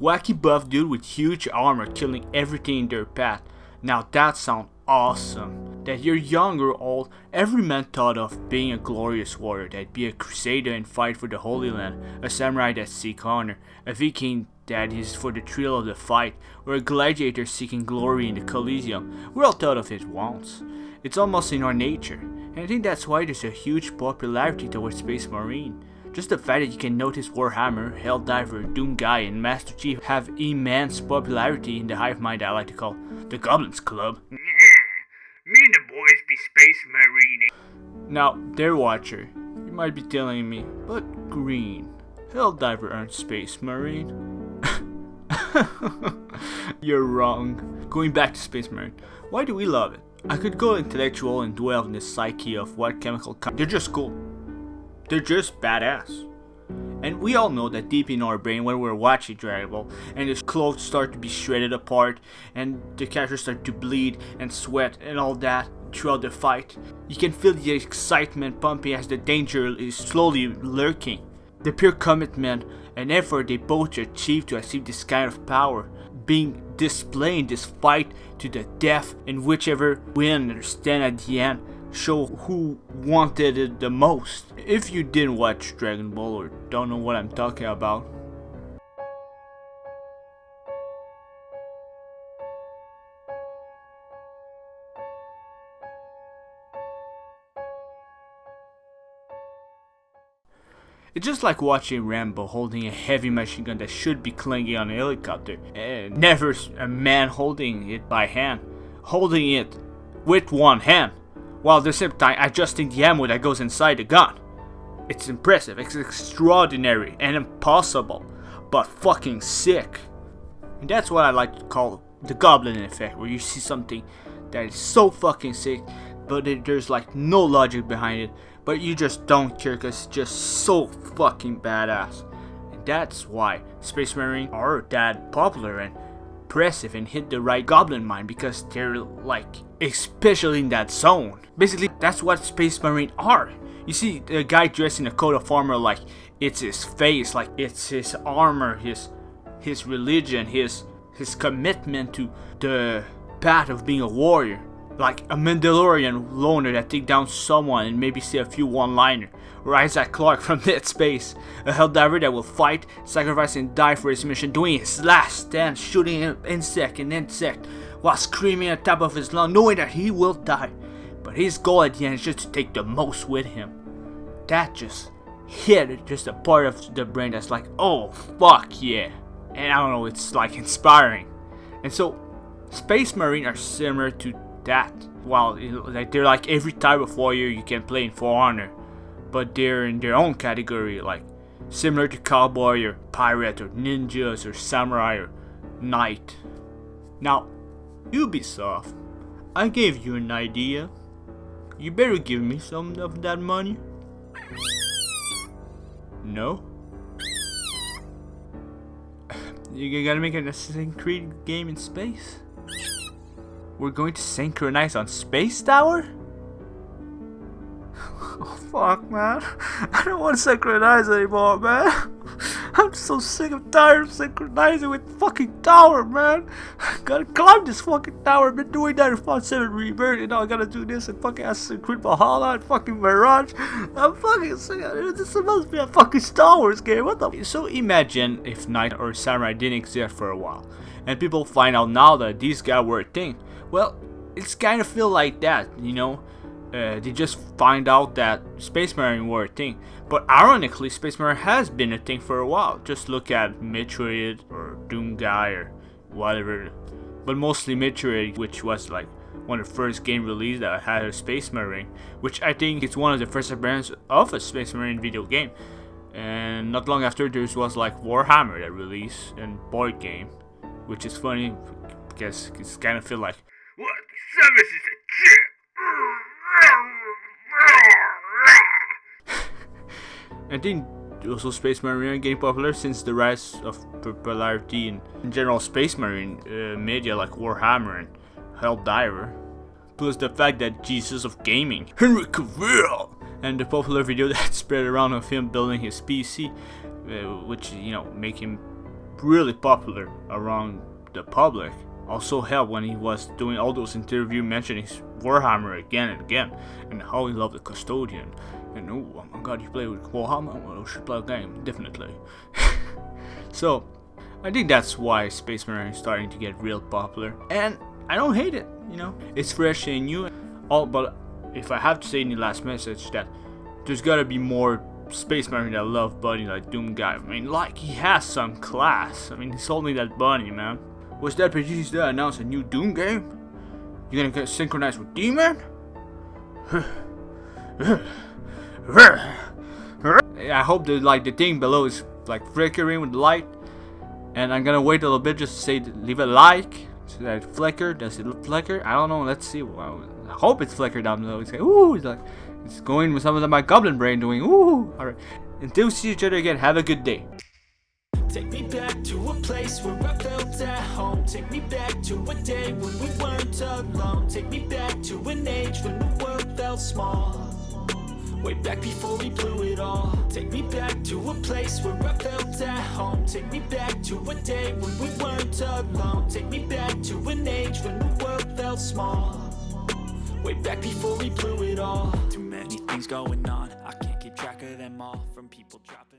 Wacky buff dude with huge armor killing everything in their path. Now that sounds awesome. That you're young or old, every man thought of being a glorious warrior, that'd be a crusader and fight for the Holy Land, a samurai that seek honor, a Viking that is for the thrill of the fight, or a gladiator seeking glory in the Coliseum. We all thought of it once. It's almost in our nature, and I think that's why there's a huge popularity towards Space Marine. Just the fact that you can notice Warhammer, Helldiver, Doomguy, and Master Chief have immense popularity in the hive mind I like to call the Goblins Club. Me and the boys be Space Marine. Now, there watcher, you might be telling me, but green, Helldiver aren't Space Marine. You're wrong. Going back to Space Marine, why do we love it? I could go intellectual and dwell in the psyche of what chemical they're just cool. They're just badass. And we all know that deep in our brain when we're watching Dragon Ball and his clothes start to be shredded apart and the characters start to bleed and sweat and all that throughout the fight, you can feel the excitement pumping as the danger is slowly lurking. The pure commitment and effort they both achieve to achieve this kind of power being displayed in this fight to the death, and whichever win or stand at the end show who wanted it the most. If you didn't watch Dragon Ball or don't know what I'm talking about, it's just like watching Rambo holding a heavy machine gun that should be clinging on a helicopter, and never a man holding it by hand, holding it with one hand, while at the same time adjusting the ammo that goes inside the gun. It's impressive, it's extraordinary, and impossible, but fucking sick. And that's what I like to call the Goblin effect, where you see something that is so fucking sick, but there's like no logic behind it, but you just don't care because it's just so fucking badass. And that's why Space Marine are that popular and impressive and hit the right goblin mind, because they're like especially in that zone. Basically that's what Space Marine are. You see the guy dressed in a coat of armor like it's his face, like it's his armor, his religion, his commitment to the path of being a warrior. Like a Mandalorian loner that take down someone and maybe say a few one-liner, or Isaac Clarke from Dead Space, a Helldiver that will fight, sacrifice and die for his mission, doing his last stand, shooting an insect while screaming at the top of his lungs, knowing that he will die, but his goal at the end is just to take the most with him. That just hit just a part of the brain that's like, oh fuck yeah, and I don't know, it's like inspiring. And so Space Marine are similar to that. Well, like they're like every type of warrior you can play in For Honor, but they're in their own category, like similar to cowboy or pirate or ninjas or samurai or knight. Now, Ubisoft, I gave you an idea. You better give me some of that money. No? You gotta make an Assassin's Creed game in space? We're going to synchronize on Space Tower? Oh fuck, man. I don't want to synchronize anymore, man. I'm so sick and tired of synchronizing with fucking tower, man. I gotta climb this fucking tower. I've been doing that in Fallout 7 Rebirth, and now I gotta do this in fucking Assassin's Creed Valhalla and fucking Mirage. I'm fucking sick of it. This must be a fucking Star Wars game. What the? So imagine if Knight or Samurai didn't exist for a while, and people find out now that these guys were a thing. Well, it's kind of feel like that, you know. They just find out that Space Marine were a thing. But ironically, Space Marine has been a thing for a while. Just look at Metroid or Doomguy or whatever. But mostly Metroid, which was like one of the first game released that had a Space Marine, which I think is one of the first appearances of a Space Marine video game. And not long after, there was like Warhammer that released and board game, which is funny because it's kind of feel like, what? Samus is a chick! I think also Space Marine getting popular since the rise of popularity in general Space Marine media like Warhammer and Helldiver, plus the fact that Jesus of gaming, Henry Cavill, and the popular video that spread around of him building his PC, which, you know, make him really popular around the public. Also helped when he was doing all those interviews mentioning Warhammer again and again, and how he loved the Custodian. And oh my god, you play with Warhammer? Well, you should play a game, definitely. So, I think that's why Space Marine is starting to get real popular, and I don't hate it, you know? It's fresh and new. But if I have to say in the last message that there's gotta be more Space Marine that love Bunny like Doom Guy. I mean, like, he has some class. I mean, he sold me that Bunny, man. Was that produced to announce a new Doom game? You gonna get synchronized with Demon? I hope that like the thing below is like flickering with light, and I'm gonna wait a little bit just to say leave a like. So that flicker, does it flicker? I don't know. Let's see. Well, I hope it's flicker down below. It's like ooh, it's going with some of my goblin brain doing ooh. All right. Until we see each other again, have a good day. Take me back to a place where I felt at home. Take me back to a day when we weren't alone. Take me back to an age when the world felt small. Way back before we blew it all. Take me back to a place where I felt at home. Take me back to a day when we weren't alone. Take me back to an age when the world felt small. Way back before we blew it all. Too many things going on, I can't keep track of them all. From people dropping